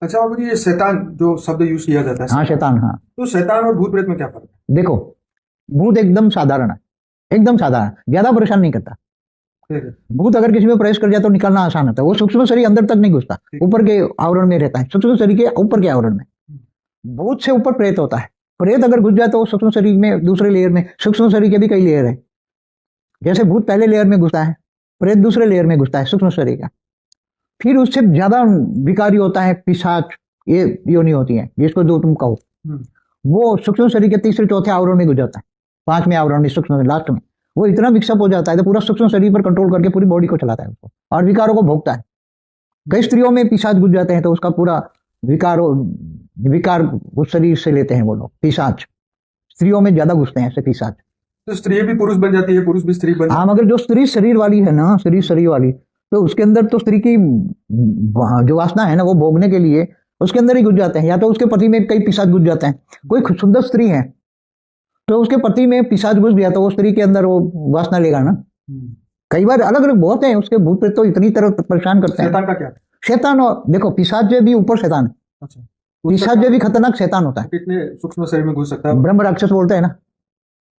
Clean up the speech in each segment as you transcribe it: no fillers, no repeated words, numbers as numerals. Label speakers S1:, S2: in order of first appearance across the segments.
S1: अच्छा बाबू जी, ये शैतान जो शब्द यूज किया जाता है,
S2: हाँ शैतान, हाँ।
S1: तो शैतान और भूत प्रेत में क्या फर्क
S2: देखो, भूत एकदम साधारण है, एकदम साधारण, ज्यादा परेशान नहीं करता।
S1: है? ठीक है।
S2: भूत अगर किसी में प्रवेश कर जाए तो निकलना आसान होता है। वो सूक्ष्म शरीर अंदर तक नहीं घुसता,
S1: ठीक।
S2: ऊपर के आवरण में रहता है, सूक्ष्म शरीर के ऊपर के आवरण में।
S1: हम्म।
S2: भूत से ऊपर प्रेत होता है। प्रेत अगर घुस जाए तो वो सूक्ष्म शरीर में दूसरे लेयर में, सूक्ष्म शरीर के भी कई लेयर है। जैसे भूत पहले लेयर में घुसता है, प्रेत दूसरे लेयर में घुसता है सूक्ष्म शरीर का। फिर उससे ज्यादा विकारी होता है पिशाच, ये योनि होती है जिसको जो तुम कहो।
S1: हम्म।
S2: वो सूक्ष्म शरीर के तीसरे चौथे आवरण में घुस जाता है, पांचवें आवरण में, सूक्ष्म लास्ट में। वो इतना मिक्सअप हो जाता है तो पूरा सूक्ष्म शरीर पर कंट्रोल करके पूरी बॉडी को चलाता है उसको, और विकारों को भोगता है। कई स्त्रियों में पिशाच घुस जाते हैं तो उसका पूरा विकार विकार उस शरीर से लेते हैं वो लोग। पिशाच स्त्रियों में ज्यादा घुसते हैं ऐसे पिशाच।
S1: तो स्त्री भी पुरुष बन जाती है, पुरुष भी स्त्री बन
S2: हाँ, मगर जो स्त्री शरीर वाली है ना, स्त्री शरीर वाली, तो उसके अंदर तो स्त्री की जो वासना है ना, वो भोगने के लिए उसके अंदर ही घुस जाते हैं। या तो उसके पति में कई पिशाच घुस जाते हैं। कोई शुद्ध स्त्री है तो उसके पति में पिशाच घुस गया तो वो स्त्री के अंदर वो वासना लेगा ना। कई बार अलग अलग बहुत है उसके भूत प्रेत, तो इतनी तरह परेशान करते हैं।
S1: शैतान का क्या?
S2: शैतान, और देखो पिशाच जो भी ऊपर शैतान है,
S1: अच्छा।
S2: पिशाच जो भी खतरनाक शैतान होता है।
S1: कितने सूक्ष्म शरीर में घुस सकता है?
S2: ब्रह्म राक्षस बोलते हैं ना,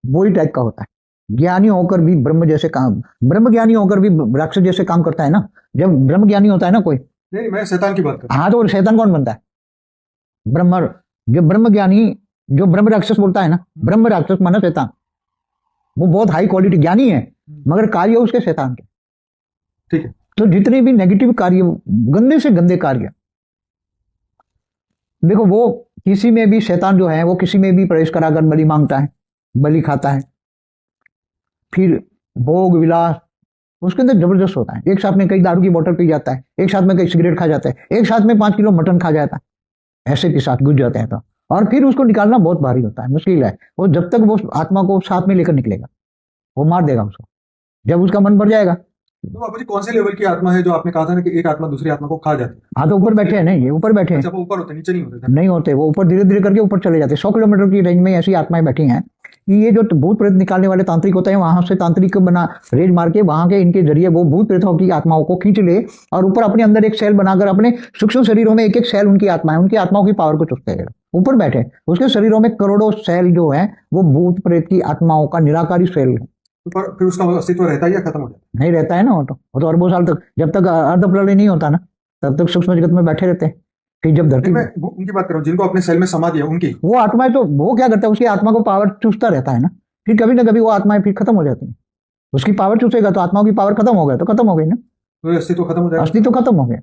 S2: वही टाइप का होता है। ज्ञानी होकर भी ब्रह्म जैसे काम, ब्रह्म ज्ञानी होकर भी राक्षस जैसे काम करता है ना। जब ब्रह्म ज्ञानी होता है ना कोई,
S1: नहीं, मैं शैतान की बात कर रहा
S2: हाँ, तो शैतान कौन बनता है? ब्रह्म, जो ब्रह्म ज्ञानी, जो ब्रह्म राक्षस बोलता है ना, ब्रह्म राक्षस माना शैतान, वो बहुत हाई क्वालिटी ज्ञानी है मगर कार्य उसके शैतान के।
S1: ठीक है।
S2: तो जितने भी नेगेटिव कार्य, गंदे से गंदे कार्य, देखो वो किसी में भी शैतान जो है वो किसी में भी प्रवेश कराकर बलि मांगता है, बलि खाता है। फिर भोग विलास उसके अंदर जबरदस्त होता है। एक साथ में कई दारू की बोतल पी जाता है, एक साथ में कई सिगरेट खा जाता है, एक साथ में 5 किलो मटन खा जाता है, ऐसे के साथ घुस जाते हैं तो। और फिर उसको निकालना बहुत भारी होता है, मुश्किल है। वो जब तक वो आत्मा को साथ में लेकर निकलेगा, वो मार देगा उसको जब उसका मन भर जाएगा।
S1: तो बाबू जी, कौन से लेवल की आत्मा है जो आपने कहा था ना कि एक आत्मा दूसरी आत्मा को खा जाती है?
S2: हाँ, तो ऊपर बैठे हैं नहीं, ये ऊपर बैठे हैं।
S1: अच्छा, वो ऊपर होते, नीचे नहीं होते?
S2: नहीं होते, वो ऊपर धीरे धीरे करके ऊपर चले जाते हैं। 100 किलोमीटर की रेंज में ऐसी आत्माएं बैठी हैं कि ये जो भूत प्रेत निकालने वाले तांत्रिक होते हैं, वहां से तांत्रिक बना रेंज मार के वहां के इनके जरिए वो भूत प्रेतों की आत्माओं को खींच ले और ऊपर अपने अंदर एक सेल बनाकर अपने सूक्ष्म शरीरों में एक एक सेल उनकी आत्मा है, उनकी आत्माओं की पावर को चुसते हैं। ऊपर बैठे उसके शरीरों में करोड़ों सेल जो है वो भूत प्रेत की आत्माओं का निराकारी सेल है।
S1: तो फिर उसका अस्तित्व रहता है या खत्म हो जाता है?
S2: नहीं रहता है ना, वो तो अरबों साल तक, जब तक अर्ध प्रलय नहीं होता ना, तब तक सूक्ष्म जगत में बैठे रहते हैं। फिर जब धरती,
S1: मैं उनकी बात कर रहा हूँ जिनको अपने सेल में समा दिया, उनकी।
S2: वो आत्माएं तो वो क्या करता है, उसकी आत्मा को पावर चूसता रहता है ना। फिर कभी ना कभी वो आत्माएं फिर खत्म हो जाती हैं। उसकी पावर चूसेगा तो आत्माओं की पावर खत्म हो गया तो खत्म हो गई ना,
S1: तो अस्तित्व खत्म हो जाएगा।
S2: असली तो खत्म हो गया।